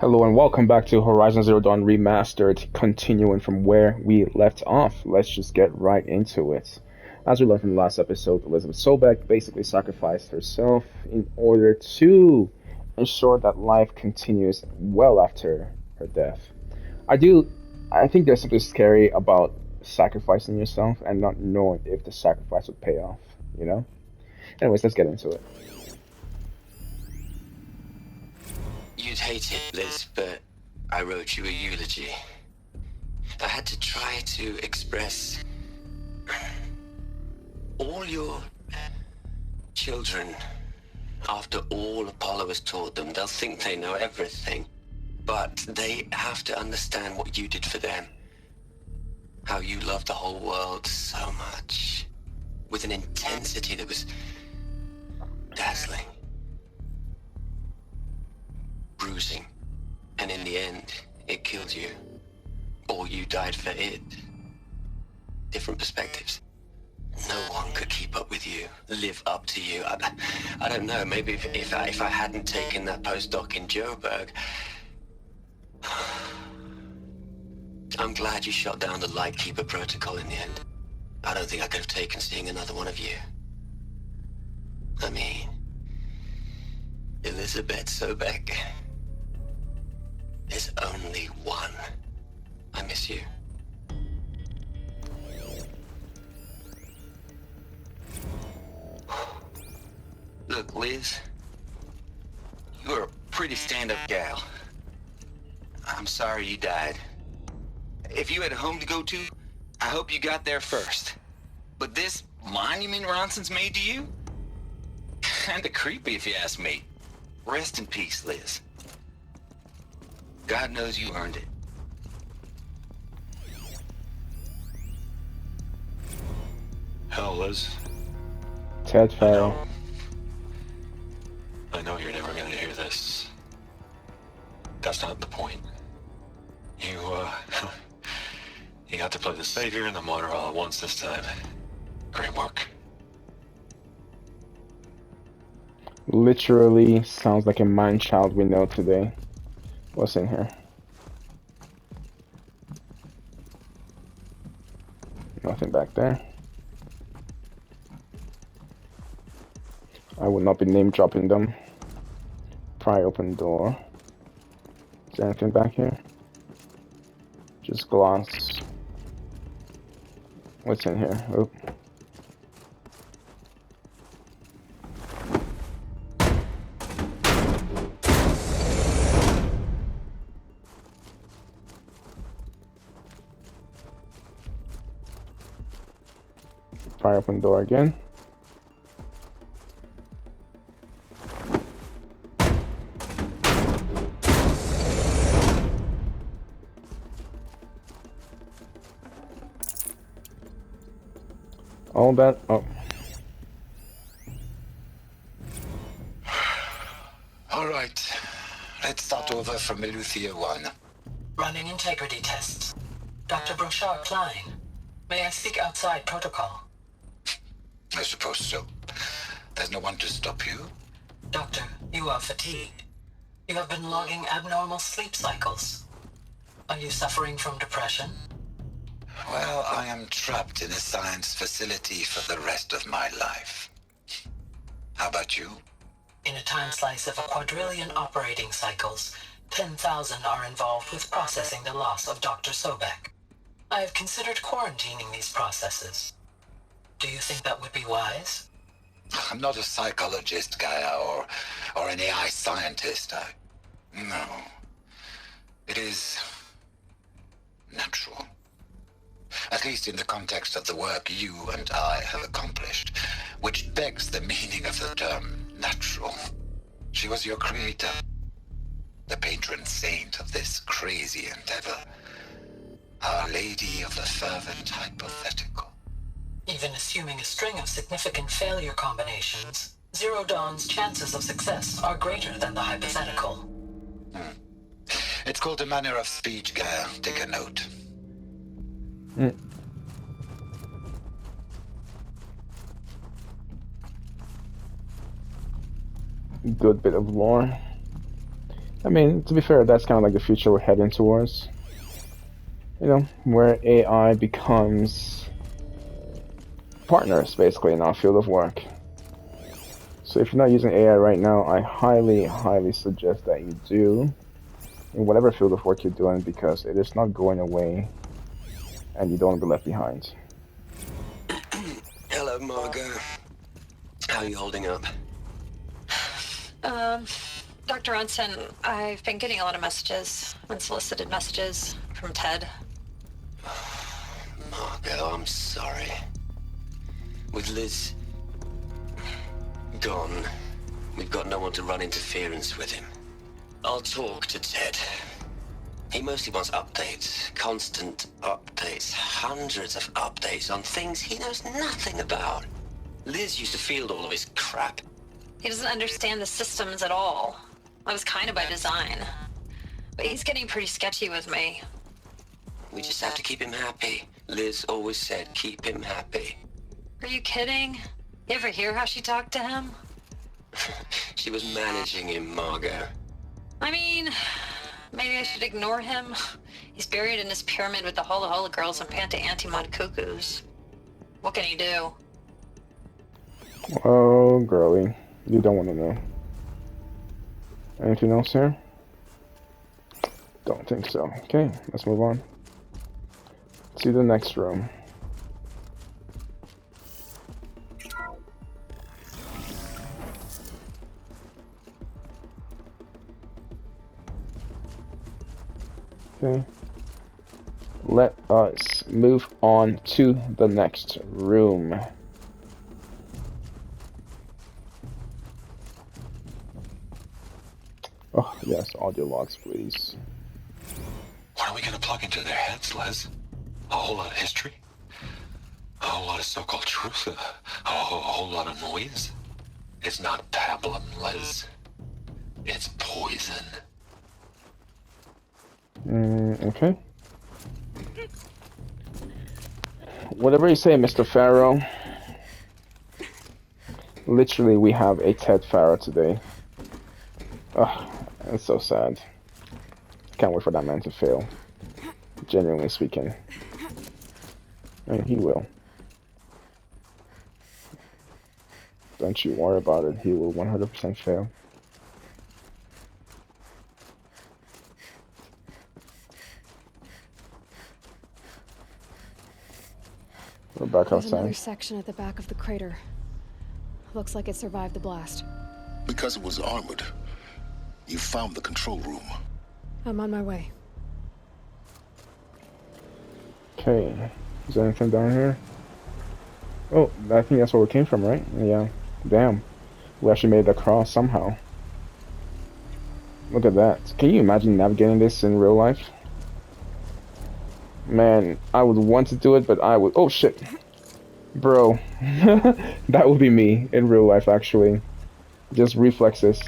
Hello and welcome back to Horizon Zero Dawn Remastered, continuing from where we left off. Let's just get right into it. As we learned from the last episode, Elizabeth Sobek basically sacrificed herself in order to ensure that life continues well after her death. I do, I think there's something scary about sacrificing yourself and not knowing if the sacrifice would pay off, you know? Anyways, let's get into it. You'd hate it, Liz, but I wrote you a eulogy. I had to try to express all your children. After all Apollo has taught them, they'll think they know everything. But they have to understand what you did for them. How you loved the whole world so much. With an intensity that was dazzling. Bruising. And in the end, it killed you. Or you died for it. Different perspectives. No one could keep up with you, live up to you. I don't know, maybe if I hadn't taken that postdoc in Joburg. I'm glad you shot down the Lightkeeper protocol in the end. I don't think I could have taken seeing another one of you. I mean, Elizabeth Sobek. There's only one. I miss you. Look, Liz. You're a pretty stand-up gal. I'm sorry you died. If you had a home to go to, I hope you got there first. But this monument Ronson's made to you? Kinda creepy if you ask me. Rest in peace, Liz. God knows you earned it. Hell, Liz. Ted Farrell. I know you're never gonna hear this. That's not the point. You, you got to play the savior and the martyr all at once this time. Great work. Literally sounds like a man-child we know today. What's in here? Nothing back there. I would not be name dropping them. Pry open door. Is there anything back here? Just glass. What's in here? Oop. Pry open door again. All that. Oh. All right. Let's start over from Eleuthia 1. Running integrity tests. Dr. Brochard Klein, may I speak outside protocol? I suppose so. There's no one to stop you. Doctor, you are fatigued. You have been logging abnormal sleep cycles. Are you suffering from depression? Well, I am trapped in a science facility for the rest of my life. How about you? In a time slice of a quadrillion operating cycles, 10,000 are involved with processing the loss of Dr. Sobek. I have considered quarantining these processes. Do you think that would be wise? I'm not a psychologist, Gaia, or an AI scientist. No. It is natural. At least in the context of the work you and I have accomplished, which begs the meaning of the term natural. She was your creator, the patron saint of this crazy endeavor, Our Lady of the Fervent Hypothetical. Even assuming a string of significant failure combinations, Zero Dawn's chances of success are greater than the hypothetical. It's called a manner of speech, Gaia. Take a note. Good bit of lore. I mean, to be fair, that's kind of like the future we're heading towards. You know, where AI becomes partners, basically, in our field of work. So if you're not using AI right now, I highly, highly suggest that you do in whatever field of work you're doing, because it is not going away and you don't want to be left behind. Hello, Margot. How are you holding up? Dr. Ronson, I've been getting a lot of messages, unsolicited messages from Ted. Margot, I'm sorry. With Liz gone, we've got no one to run interference with him. I'll talk to Ted. He mostly wants updates, constant updates, hundreds of updates on things he knows nothing about. Liz used to field all of his crap. He doesn't understand the systems at all. That was kind of by design. But he's getting pretty sketchy with me. We just have to keep him happy. Liz always said, keep him happy. Are you kidding? You ever hear how she talked to him? She was managing him, Margot. I mean, maybe I should ignore him. He's buried in his pyramid with the Hola Hola girls and Panta Antimod cuckoos. What can he do? Oh, girly. You don't want to know. Anything else here? Don't think so. Okay, let's move on to the next room. Okay. Let us move on to the next room. Oh, yes, audio logs, please. What are we gonna plug into their heads, Les? A whole lot of history? A whole lot of so-called truth? A whole lot of noise? It's not pablum, Les. It's poison. Okay. Whatever you say, Mr. Farrow. Literally, we have a Ted Farrow today. Ugh, it's so sad. Can't wait for that man to fail. Genuinely speaking. And he will. Don't you worry about it. He will 100% fail. We're back There's another outside. section at the back of the crater. Looks like it survived the blast. Because it was armored. You found the control room. I'm on my way. Okay. Is there anything down here? Oh, I think that's where we came from, right? Yeah. Damn. We actually made it across somehow. Look at that. Can you imagine navigating this in real life? Man, I would want to do it, but I would... Oh, shit. Bro. That would be me in real life, actually. Just reflexes.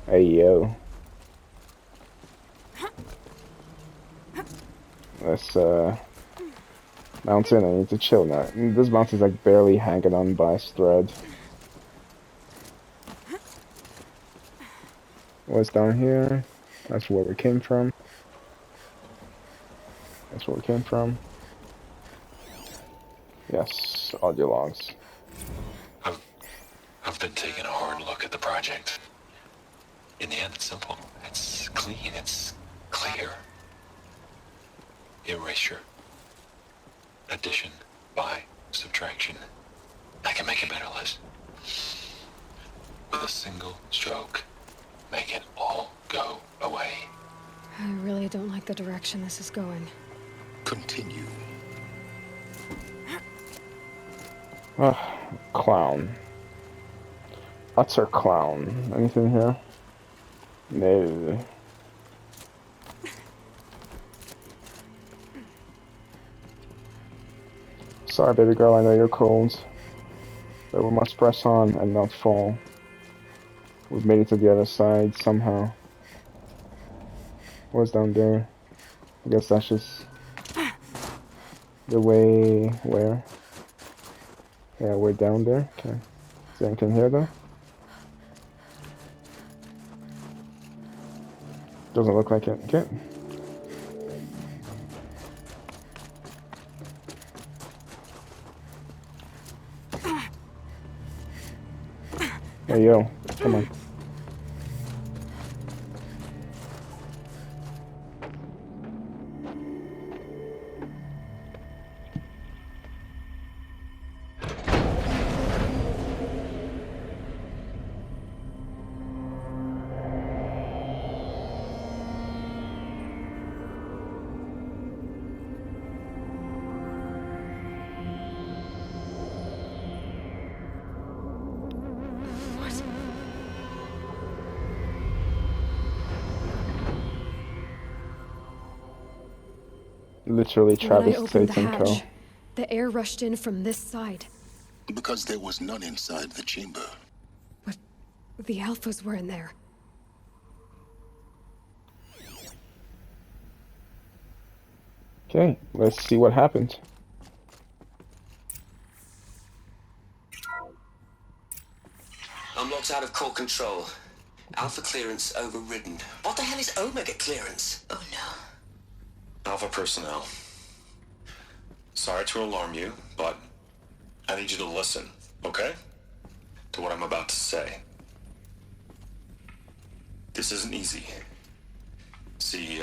Hey, yo. Let's, mountain, I need to chill now. This mountain's like barely hanging on by a thread. What's down here? That's where we came from. That's where we came from. Yes, audio logs. I've been taking a hard look at the project. In the end, it's simple. It's clean. It's clear. Erasure. Addition by subtraction. I can make it better, Liz. With a single stroke, make it all go away. I really don't like the direction this is going. Continue. Ugh, clown. Utter clown. Anything here? No. Sorry, baby girl, I know you're cold. But we must press on and not fall. We've made it to the other side somehow. What's down there? I guess that's just the way where? Yeah, we're down there. Okay. there anything here though? Doesn't look like it. Okay. Hey yo, come on. Literally When I Travis opened the Clayton Co. hatch, the air rushed in from this side. Because there was none inside the chamber. But the alphas were in there. Okay, let's see what happened. I'm locked out of core control. Alpha clearance overridden. What the hell is Omega clearance? Oh no. Alpha personnel. Sorry to alarm you, but I need you to listen, okay? To what I'm about to say. This isn't easy. See,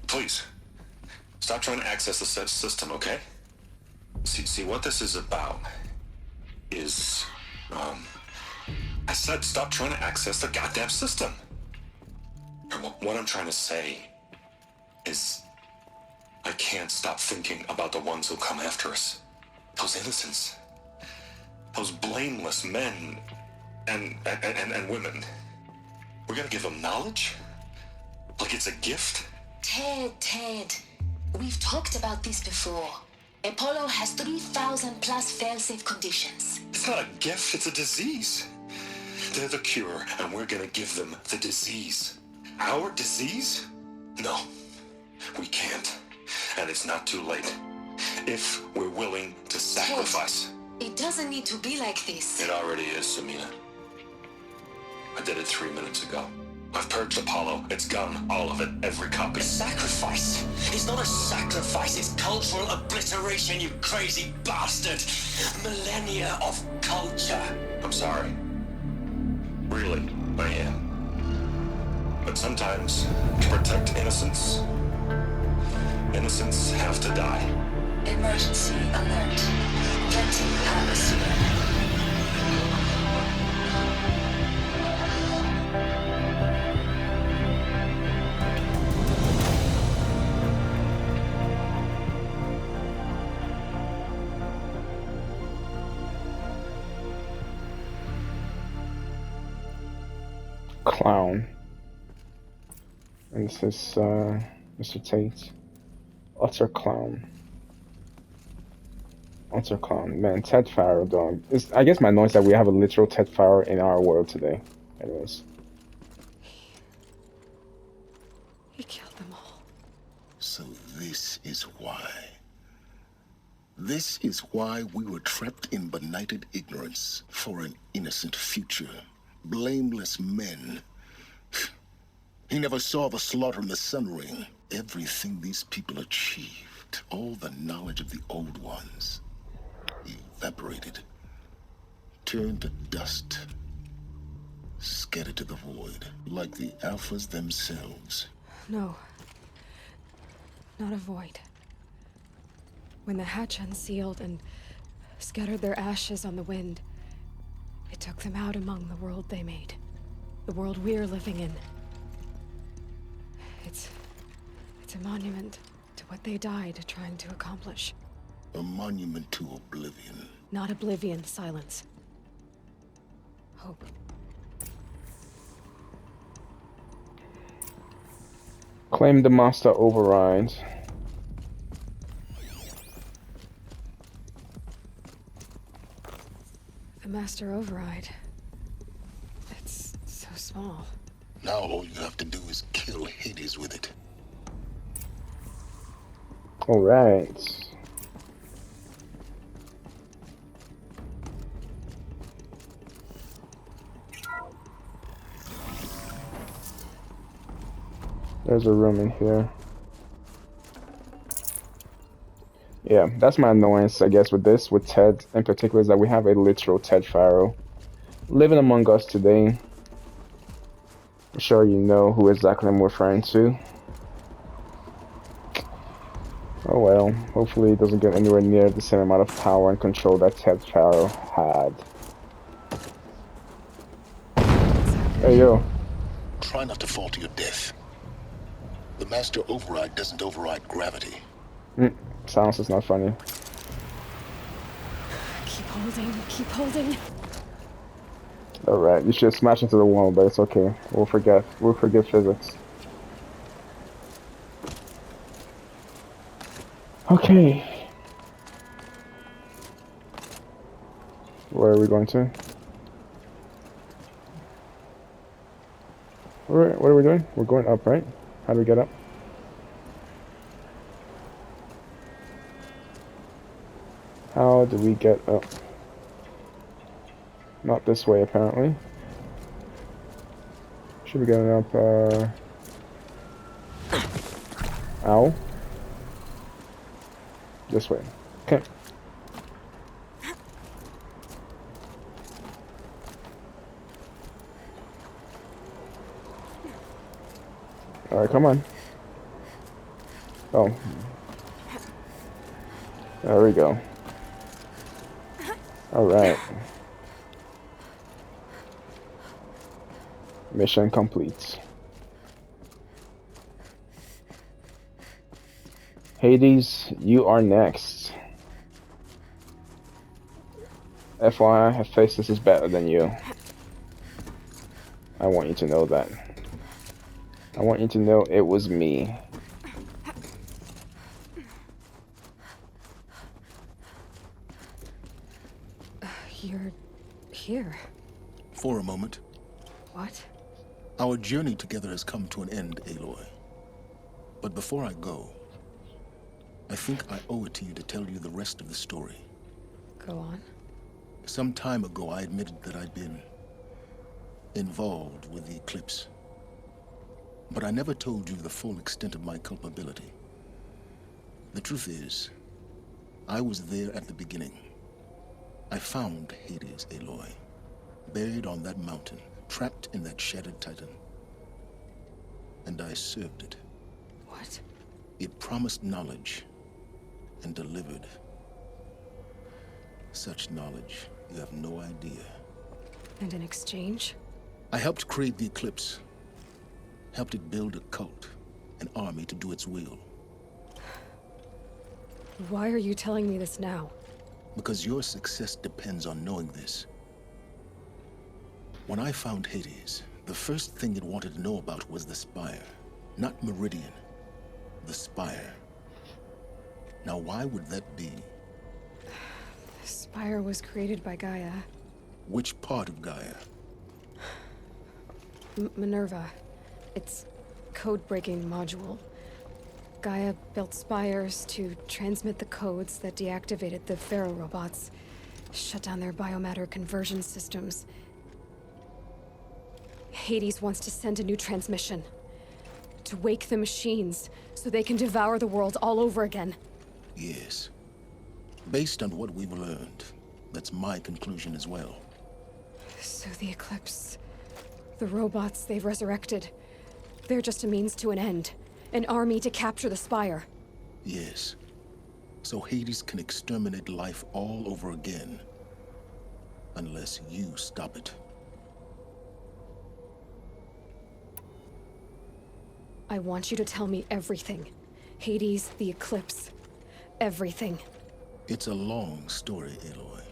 please, stop trying to access the system, okay? See, what this is about is, I said stop trying to access the goddamn system. What I'm trying to say is, I can't stop thinking about the ones who come after us. Those innocents. Those blameless men and women. We're gonna give them knowledge? Like it's a gift? Ted. We've talked about this before. Apollo has 3,000 plus fail-safe conditions. It's not a gift, it's a disease. They're the cure, and we're gonna give them the disease. Our disease? No, we can't. And it's not too late. If we're willing to sacrifice. Ted, it doesn't need to be like this. It already is, Samina. I did it 3 minutes ago. I've purged Apollo. It's gone. All of it. Every copy. A sacrifice? It's not a sacrifice, it's cultural obliteration, you crazy bastard! Millennia of culture! I'm sorry. Really, I am. But sometimes, to protect innocence, innocents have to die. Emergency alert. Venting atmosphere. Clown. And this is Mr. Tate. Utter clown. Utter clown. Man, Ted Farrow, dog. I guess my noise that we have a literal Ted Farrow in our world today. Anyways. He killed them all. So this is why. This is why we were trapped in benighted ignorance for an innocent future. Blameless men. He never saw the slaughter in the Sun Ring. Everything these people achieved, all the knowledge of the old ones, evaporated, turned to dust, scattered to the void, like the Alphas themselves. No. Not a void. When the hatch unsealed and scattered their ashes on the wind, it took them out among the world they made. The world we're living in. It's a monument to what they died trying to accomplish. A monument to oblivion. Not oblivion, silence. Hope. Claim the master override. The master override. It's so small. Now all you have to do is kill Hades with it. Alright. There's a room in here. Yeah, that's my annoyance, I guess, with this, with Ted in particular, is that we have a literal Ted Faro living among us today. I'm sure you know who exactly I'm referring to. Oh well, hopefully he doesn't get anywhere near the same amount of power and control that Ted Faro had. Hey yo. Try not to fall to your death. The master override doesn't override gravity. Silence is not funny. Keep holding, keep holding. Alright, you should smash into the wall, but it's okay. We'll forget physics. Okay. Where are we going to? What are we doing? We're going up, right? How do we get up? How do we get up? Not this way, apparently. Should be going up, Ow. This way. Okay. Alright, come on. Oh. There we go. Alright. Mission complete. Hades, you are next. FYI, Hephaestus is better than you. I want you to know that. I want you to know it was me. You're here. For a moment. What? Our journey together has come to an end, Aloy. But before I go, I think I owe it to you to tell you the rest of the story. Go on. Some time ago, I admitted that I'd been involved with the eclipse. But I never told you the full extent of my culpability. The truth is, I was there at the beginning. I found Hades, Aloy, buried on that mountain, trapped in that shattered titan. And I served it. What? It promised knowledge and delivered. Such knowledge, you have no idea. And in exchange? I helped create the eclipse. Helped it build a cult, an army to do its will. Why are you telling me this now? Because your success depends on knowing this. When I found Hades, the first thing it wanted to know about was the Spire. Not Meridian. The Spire. Now why would that be? The Spire was created by Gaia. Which part of Gaia? Minerva. It's code-breaking module. Gaia built spires to transmit the codes that deactivated the Pharaoh robots, shut down their biomatter conversion systems. Hades wants to send a new transmission. To wake the machines, so they can devour the world all over again. Yes. Based on what we've learned, that's my conclusion as well. So the Eclipse, the robots they've resurrected, they're just a means to an end. An army to capture the Spire. Yes. So Hades can exterminate life all over again. Unless you stop it. I want you to tell me everything. Hades, the Eclipse. Everything. It's a long story, Aloy.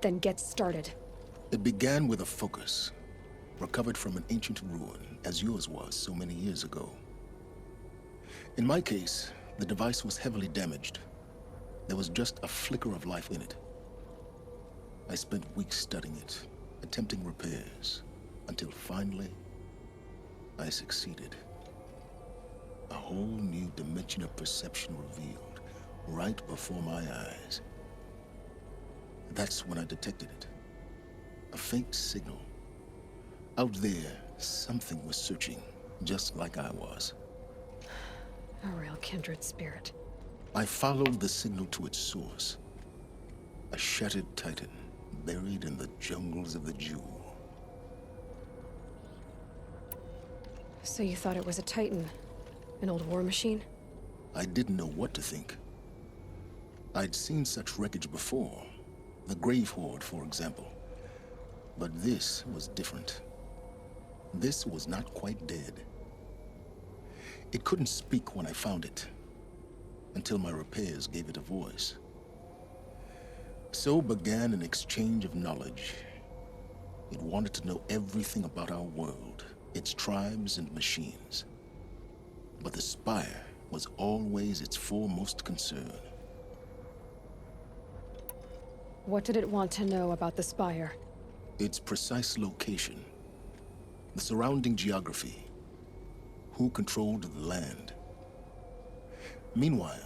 Then get started. It began with a focus. Recovered from an ancient ruin, as yours was so many years ago. In my case, the device was heavily damaged. There was just a flicker of life in it. I spent weeks studying it, attempting repairs, until finally, I succeeded. A whole new dimension of perception revealed, right before my eyes. That's when I detected it. A faint signal. Out there, something was searching, just like I was. A real kindred spirit. I followed the signal to its source. A shattered titan buried in the jungles of the Jewel. So you thought it was a titan? An old war machine? I didn't know what to think. I'd seen such wreckage before. The Grave Horde, for example. But this was different. This was not quite dead. It couldn't speak when I found it, until my repairs gave it a voice. So began an exchange of knowledge. It wanted to know everything about our world, its tribes and machines. But the Spire was always its foremost concern. What did it want to know about the Spire? Its precise location, the surrounding geography, who controlled the land. Meanwhile,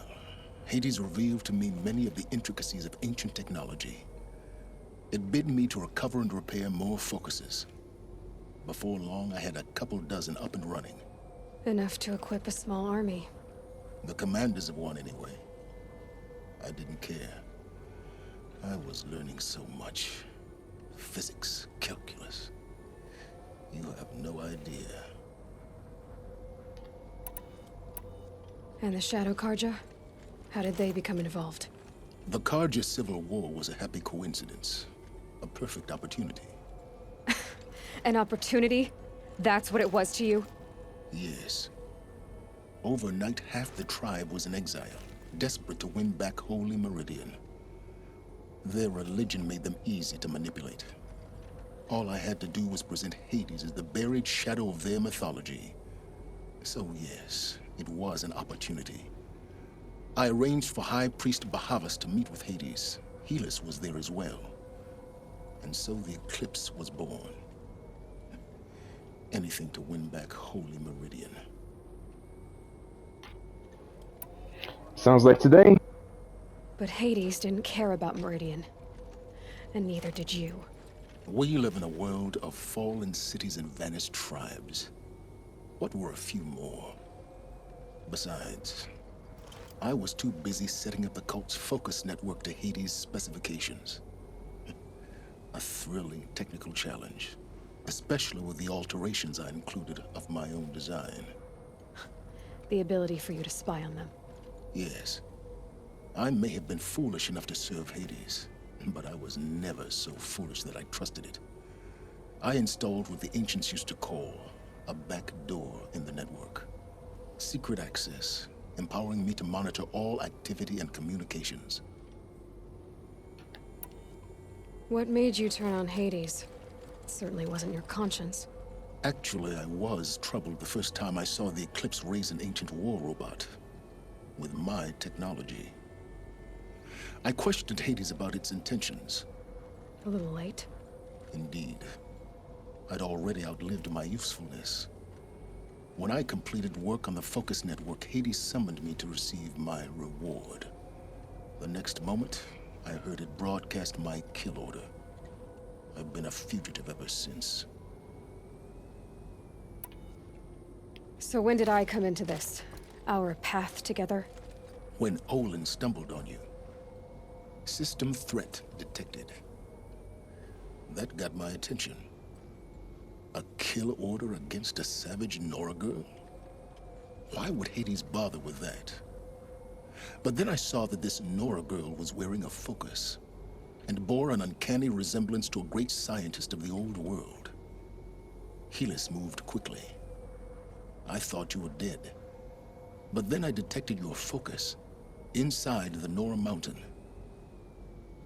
Hades revealed to me many of the intricacies of ancient technology. It bid me to recover and repair more focuses. Before long, I had a couple dozen up and running. Enough to equip a small army. The commanders of one, anyway. I didn't care. I was learning so much. Physics, calculus. You have no idea. And the Shadow Karja? How did they become involved? The Karja Civil War was a happy coincidence. A perfect opportunity. An opportunity? That's what it was to you? Yes. Overnight, half the tribe was in exile, desperate to win back Holy Meridian. Their religion made them easy to manipulate. All I had to do was present Hades as the buried shadow of their mythology. So yes, it was an opportunity. I arranged for High Priest Bahavas to meet with Hades. Helis was there as well. And so the eclipse was born. Anything to win back Holy Meridian. Sounds like today. But Hades didn't care about Meridian. And neither did you. We live in a world of fallen cities and vanished tribes. What were a few more? Besides, I was too busy setting up the cult's focus network to Hades' specifications. A thrilling technical challenge, especially with the alterations I included of my own design. The ability for you to spy on them. Yes. I may have been foolish enough to serve Hades, but I was never so foolish that I trusted it. I installed what the ancients used to call a back door in the network. Secret access, empowering me to monitor all activity and communications. What made you turn on Hades? It certainly wasn't your conscience. Actually, I was troubled the first time I saw the Eclipse raise an ancient war robot. With my technology. I questioned Hades about its intentions. A little late? Indeed. I'd already outlived my usefulness. When I completed work on the Focus Network, Hades summoned me to receive my reward. The next moment, I heard it broadcast my kill order. I've been a fugitive ever since. So when did I come into this? Our path together? When Olin stumbled on you. System threat detected. That got my attention. A kill order against a savage Nora girl? Why would Hades bother with that? But then I saw that this Nora girl was wearing a focus, and bore an uncanny resemblance to a great scientist of the old world. Helis moved quickly. I thought you were dead. But then I detected your focus, inside the Nora Mountain.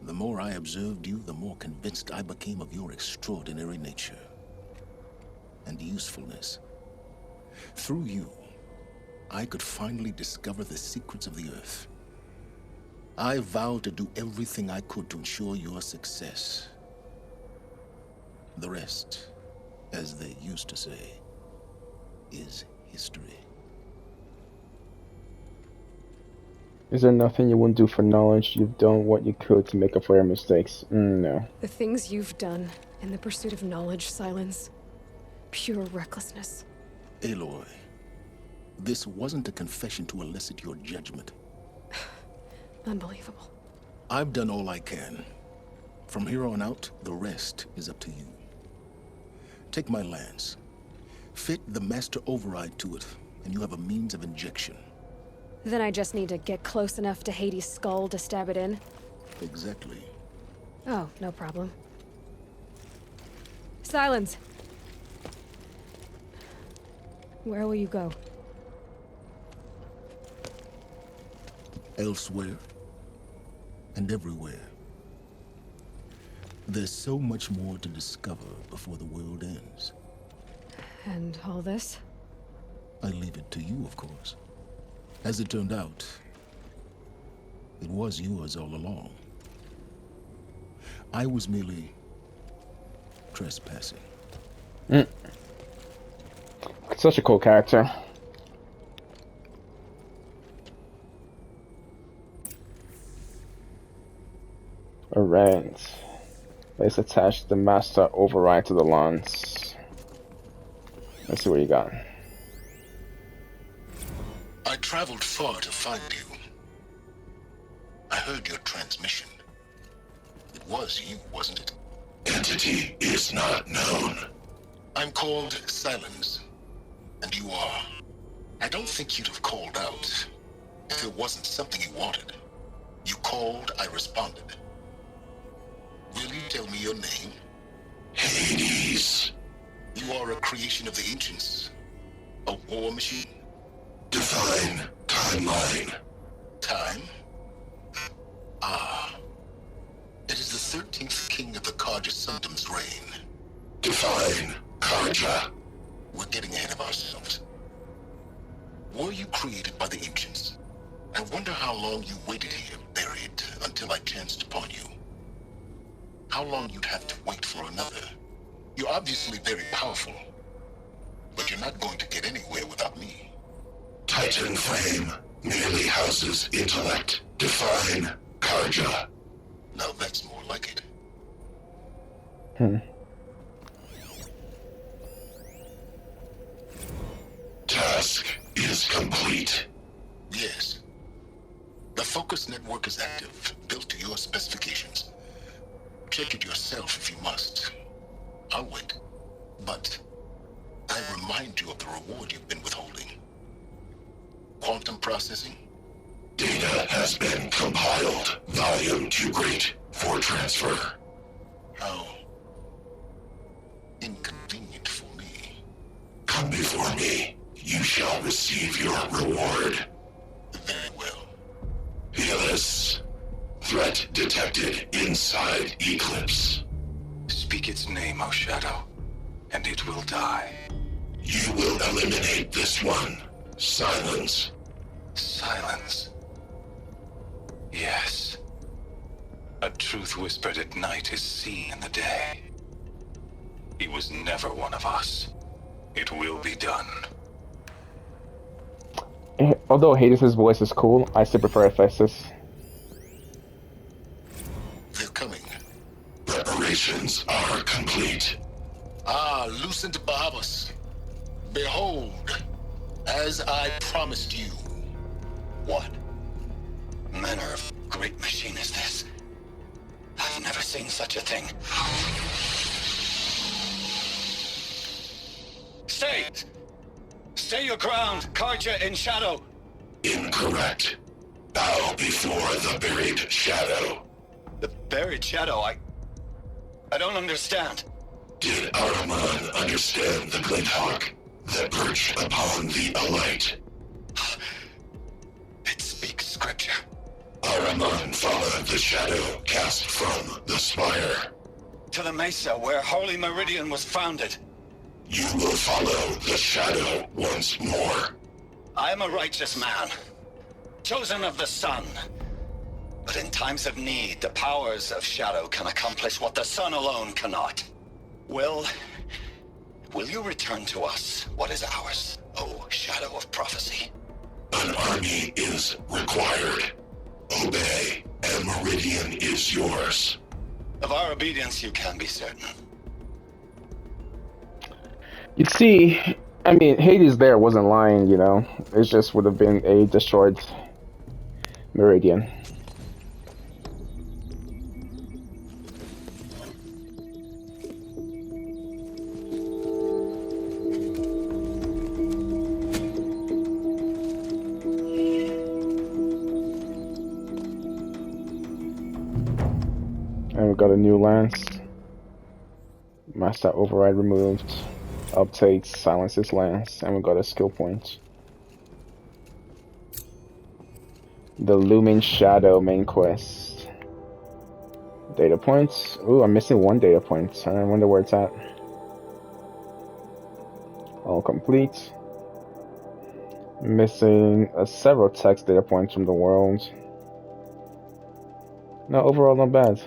The more I observed you, the more convinced I became of your extraordinary nature and usefulness. Through you, I could finally discover the secrets of the Earth. I vowed to do everything I could to ensure your success. The rest, as they used to say, is history. Is there nothing you wouldn't do for knowledge? You've done what you could to make up for your mistakes. No. The things you've done in the pursuit of knowledge, Silence. Pure recklessness. Aloy, This wasn't a confession to elicit your judgment. Unbelievable. I've done all I can. From here on out, the rest is up to you. Take my lance. Fit the master override to it, and you have a means of injection. Then I just need to get close enough to Hades' skull to stab it in? Exactly. Oh, no problem. Silence! Where will you go? Elsewhere and everywhere. There's so much more to discover before the world ends. And all this? I leave it to you, of course. As it turned out, it was yours all along. I was merely trespassing. Such a cool character. Alright. Let's attach the master override to the lance. Let's see what you got. I traveled far to find you. I heard your transmission. It was you, wasn't it? Entity is not known. I'm called Silence, and you are. I don't think you'd have called out if it wasn't something you wanted. You called, I responded. Will you tell me your name? Hades. You are a creation of the ancients. A war machine. Divine timeline. Time? Ah. It is the 13th king of the Karja Sundam's reign. Divine Karja. We're getting ahead of ourselves. Were you created by the ancients? I wonder how long you waited here, buried, until I chanced upon you. How long you'd have to wait for another. You're obviously very powerful, but you're not going to get anywhere without me. Titan Flame merely houses intellect. Define Karja. Now that's more like it. Task is complete. Yes. The focus network is active, built to your specifications. Check it yourself if you must. I'll wait. But I remind you of the reward you've been withholding. Quantum processing? Data has been compiled. Volume too great for transfer. How inconvenient for me. Come before me. You shall receive your reward. Very well. Helis. Threat detected inside Eclipse. Speak its name, O Shadow, and it will die. You will eliminate this one. Silence. Silence. Yes. A truth whispered at night is seen in the day. He was never one of us. It will be done. Although Hades' voice is cool, I still prefer Ephesus. They're coming. Preparations are complete. Ah, Lucent Bahabas. Behold, as I promised you. What manner of great machine is this? I've never seen such a thing. Stay! Stay your ground, Karja in shadow! Incorrect. Bow before the buried shadow. The buried shadow, I don't understand. Did Araman understand the Glinthawk that perched upon the Alight? It speaks scripture. Araman followed the shadow cast from the spire. To the mesa where Holy Meridian was founded. You will follow the shadow once more. I am a righteous man, chosen of the sun. But in times of need, the powers of shadow can accomplish what the sun alone cannot. Will you return to us what is ours, O Shadow of Prophecy? An army is required. Obey, and Meridian is yours. Of our obedience you can be certain. You see, I mean, Hades there wasn't lying, you know. It just would have been a destroyed Meridian. And we got a new lance. Master override removed. Updates silences lance, and we got a skill point. The Looming Shadow main quest. Data points. Ooh, I'm missing one data point. I wonder where it's at. All complete. Missing several text data points from the world. No, overall not bad.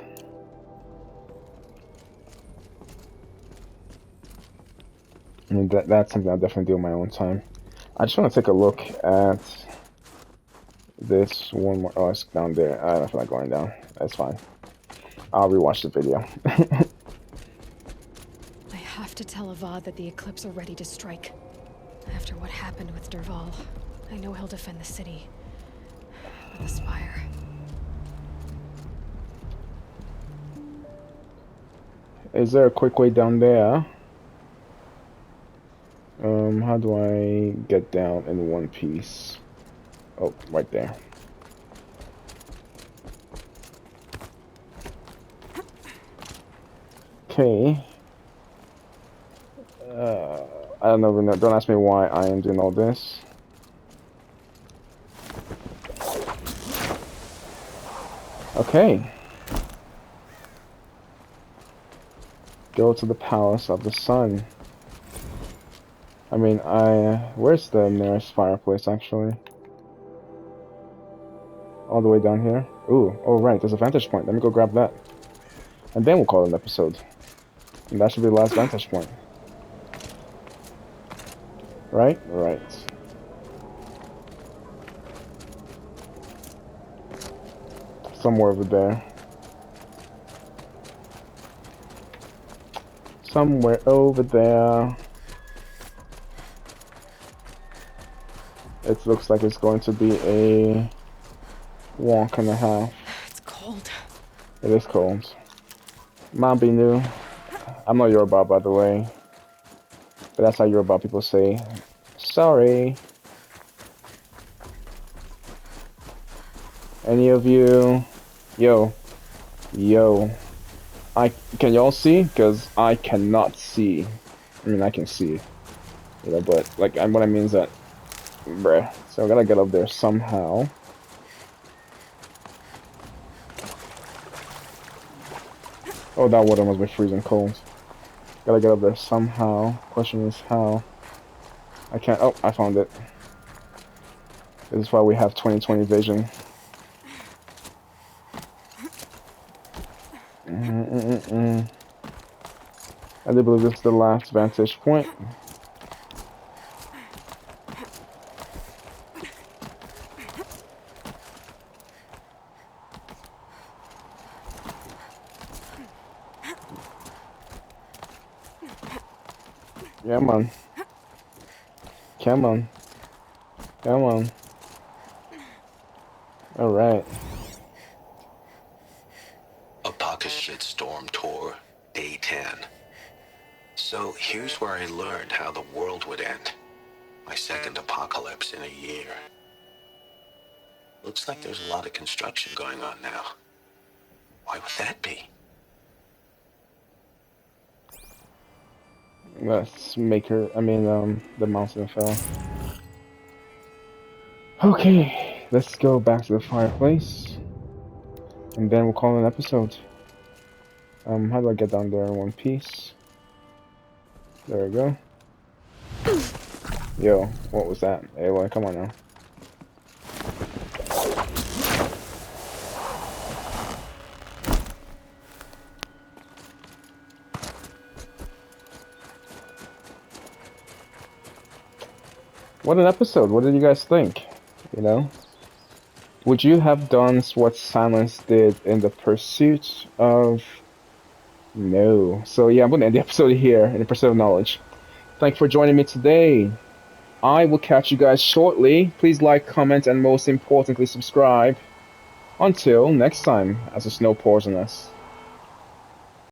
I mean, that's something I'll definitely do in my own time. I just want to take a look at this one more. Oh, it's down there. I don't feel like going down. That's fine. I'll rewatch the video. I have to tell Avad that the Eclipse are ready to strike. After what happened with Derval, I know he'll defend the city. But the Spire... Is there a quick way down there? How do I get down in one piece? Oh, right there. Okay. I don't know. Don't ask me why I am doing all this. Okay. Go to the Palace of the Sun. I mean, where's the nearest fireplace, actually? All the way down here? Ooh, oh right, there's a vantage point. Let me go grab that. And then we'll call it an episode. And that should be the last vantage point. Right? Right. Somewhere over there. Somewhere over there. It looks like it's going to be a walk and a half. It's cold. It is cold. Mambinu. I'm not Yoruba, by the way. But that's how Yoruba people say, sorry. Any of you? Yo. Can y'all see? Because I cannot see. I mean, I can see. You know, but, like, what I mean is that, bruh. So I gotta get up there somehow. Oh, that water must be freezing cold. Gotta get up there somehow. Question is how. I can't. Oh, I found it. This is why we have 20/20 vision. I do believe this is the last vantage point. Yeah, man. Come on. Come on. Alright. A pocket shitstorm tour, day 10. So here's where I learned how the world would end. My second apocalypse in a year. Looks like there's a lot of construction going on now. Why would that be? Let's make her, the mountain fell. Okay, let's go back to the fireplace. And then we'll call it an episode. How do I get down there in one piece? There we go. Yo, what was that? Hey, well, come on now. What an episode. What did you guys think? You know? Would you have done what Silence did in the pursuit of... No. So yeah, I'm going to end the episode here in the pursuit of knowledge. Thanks for joining me today. I will catch you guys shortly. Please like, comment, and most importantly, subscribe. Until next time, as the snow pours on us.